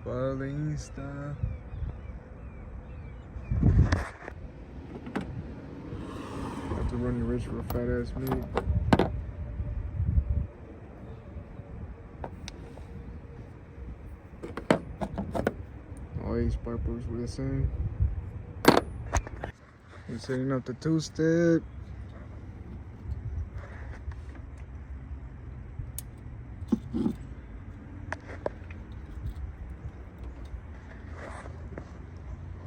Follow the Insta. Have to run your wrist for a fat ass meat. All these sparklers were the same. We're setting up the two-step.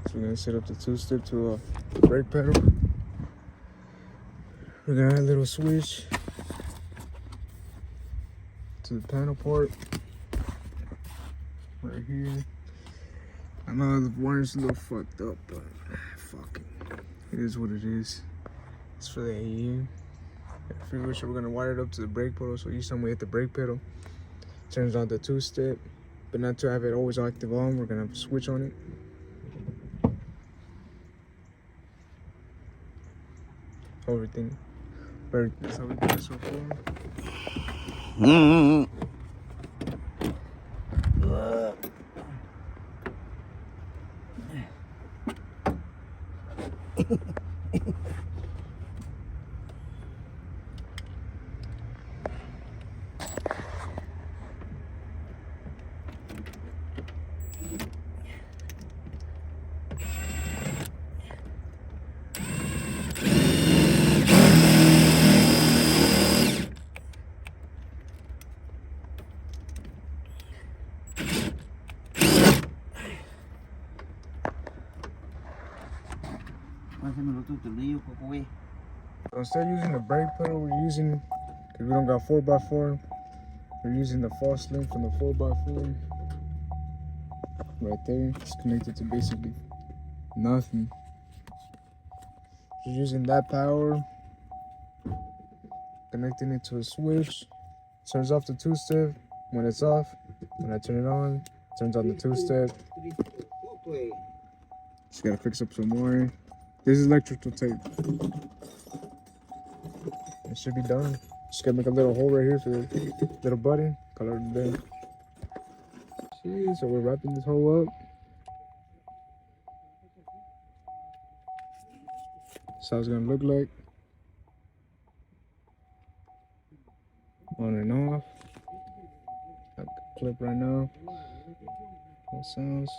So we're gonna set up the two-step to a brake pedal. We're gonna add a little switch to the panel port right here. I know the wiring's a little fucked up, but fuck it. It is what it is. It's for the AEM. Pretty much we're gonna wire it up to the brake pedal. So each time we hit the brake pedal, it turns on the two-step. But not to have it always active on, we're gonna switch on it. Everything. That's how we do it so far. So instead of using the brake pedal, we're using, because we don't got 4x4, we're using the false link from the 4x4 right there. It's connected to basically nothing. Just using that power, connecting it to a switch, turns off the two-step when it's off. When I turn it on, turns on the two-step. Just gotta fix up some wiring. This is electrical tape. It should be done. Just gotta make a little hole right here for the little button. Color it there. See, so we're wrapping this hole up. That's how it's gonna look like. On and off. I can clip right now. No sounds.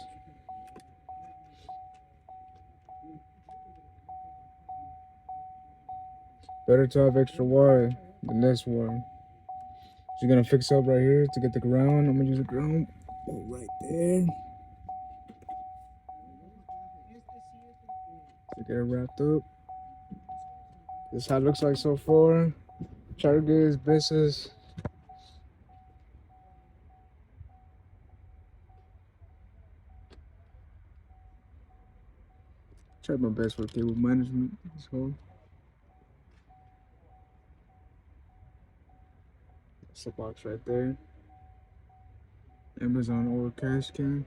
Better to have extra wire than less wire. So you're gonna fix up right here to get the ground. I'm gonna use the ground right there. To get it wrapped up. This is how it looks like so far. Try to do as best as try my best with cable management. So that's the box right there. Amazon or cash can.